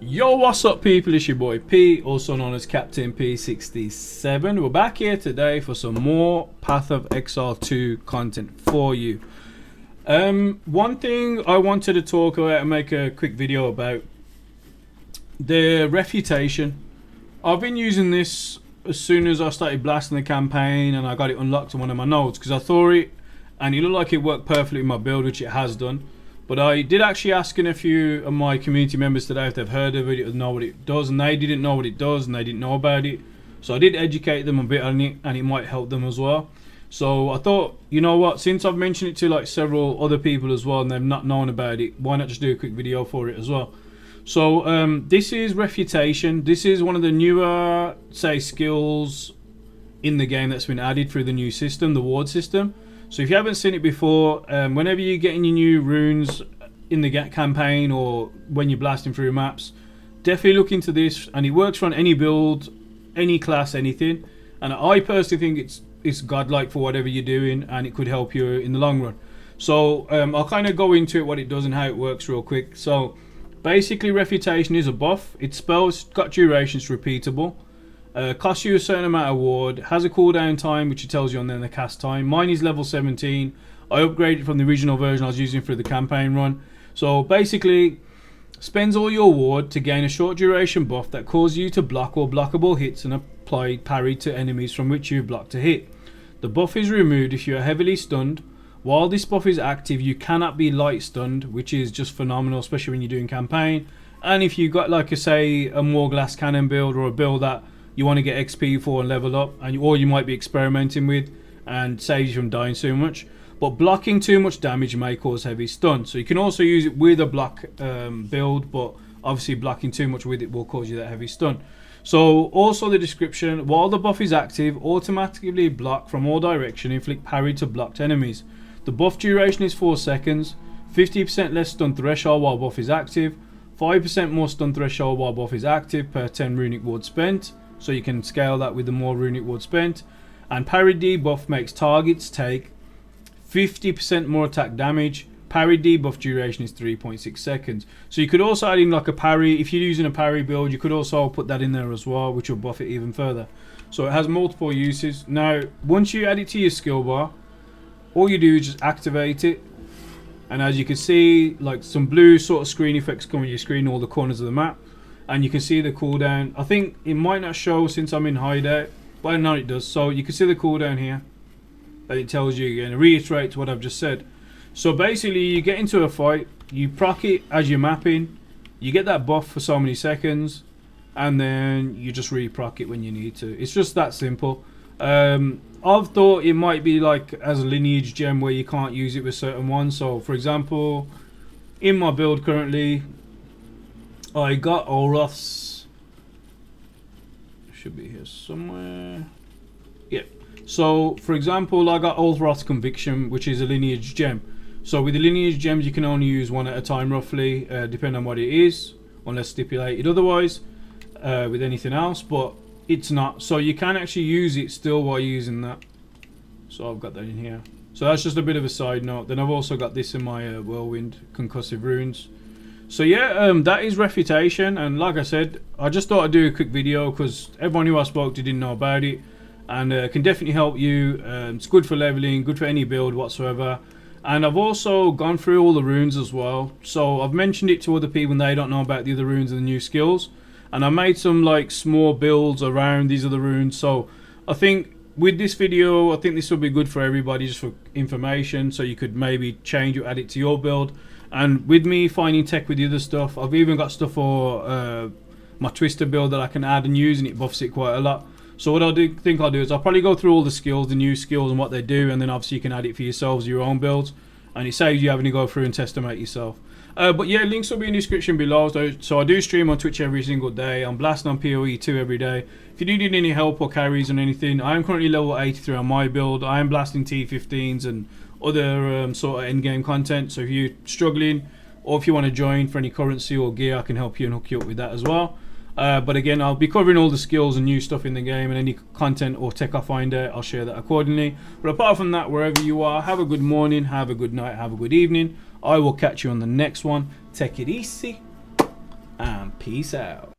Yo, what's up people, it's your boy P, also known as Captain P67. We're back here today for some more Path of Exile 2 content for you. One thing I wanted to talk about and make a quick video about, the Refutation. I've been using this as soon as I started blasting the campaign and I got it unlocked on one of my nodes, because I thought it, and it looked like it worked perfectly in my build, which it has done. But I did actually ask a few of my community members today if they've heard of it, or know what it does, and they didn't know what it does, and they didn't know about it. So I did educate them a bit on it, and it might help them as well. So I thought, you know what, since I've mentioned it to like several other people as well, and they've not known about it, why not just do a quick video for it as well? So this is Refutation. This is one of the newer, say, skills in the game that's been added through the new system, the ward system. So if you haven't seen it before, whenever you're getting your new runes in the campaign or when you're blasting through maps, definitely look into this, and it works on any build, any class, anything. And I personally think it's godlike for whatever you're doing, and it could help you in the long run. So I'll kind of go into it, what it does and how it works real quick. So basically Refutation is a buff. Its spells got duration, it's repeatable. Costs you a certain amount of ward, has a cooldown time which it tells you on there, the cast time. Mine is level 17. I upgraded from the original version I was using for the campaign run. So basically spends all your ward to gain a short duration buff that causes you to block all blockable hits and apply parry to enemies from which you've blocked a hit. The buff is removed if you are heavily stunned. While this buff is active, you cannot be light stunned, which is just phenomenal, especially when you're doing campaign. And if you got, like, say, a more glass cannon build, or a build that you want to get XP for and level up, and or you might be experimenting with, and saves you from dying so much. But blocking too much damage may cause heavy stun. So you can also use it with a block build, but obviously blocking too much with it will cause you that heavy stun. So also the description: while the buff is active, automatically block from all direction, inflict parry to blocked enemies. The buff duration is 4 seconds, 50% less stun threshold while buff is active, 5% more stun threshold while buff is active per 10 runic ward spent. So you can scale that with the more runic ward spent. And parry debuff makes targets take 50% more attack damage. Parry debuff duration is 3.6 seconds. So you could also add in like a parry. If you're using a parry build, you could also put that in there as well, which will buff it even further. So it has multiple uses. Now once you add it to your skill bar, all you do is just activate it, and as you can see, like some blue sort of screen effects come on your screen, all the corners of the map. And you can see the cooldown. I think it might not show since I'm in hideout, but I know it does. So you can see the cooldown here, that it tells you again. It reiterates what I've just said. So basically you get into a fight, you proc it as you're mapping, you get that buff for so many seconds, and then you just re-proc it when you need to. It's just that simple. I've thought it might be like as a lineage gem where you can't use it with certain ones. So for example, in my build currently, I got Olroth's, should be here somewhere, yep. So for example, I got Olroth's Conviction, which is a lineage gem. So with the lineage gems you can only use one at a time roughly, depending on what it is, unless stipulated otherwise, with anything else, but it's not. So you can actually use it still while using that. So I've got that in here. So that's just a bit of a side note. Then I've also got this in my Whirlwind Concussive Runes. So yeah, that is Refutation, and like I said, I just thought I'd do a quick video because everyone who I spoke to didn't know about it, and can definitely help you. It's good for leveling, good for any build whatsoever. And I've also gone through all the runes as well, so I've mentioned it to other people and they don't know about the other runes and the new skills, and I made some like small builds around these other runes. So I think with this video, I think this will be good for everybody, just for information, so you could maybe change or add it to your build. And with me finding tech with the other stuff, I've even got stuff for my Twister build that I can add and use, and it buffs it quite a lot. So what think I'll do is I'll probably go through all the skills, the new skills and what they do, and then obviously you can add it for yourselves, your own builds, and it saves you having to go through and test them out yourself. But yeah, links will be in the description below. So I do stream on Twitch every single day. I'm blasting on PoE 2 every day. If you do need any help or carries on anything, I am currently level 83 on my build. I am blasting T15s and other sort of endgame content. So if you're struggling, or if you want to join for any currency or gear, I can help you and hook you up with that as well. But again, I'll be covering all the skills and new stuff in the game, and any content or tech I find out, I'll share that accordingly. But apart from that, wherever you are, have a good morning, have a good night, have a good evening. I will catch you on the next one. Take it easy and peace. Peace out.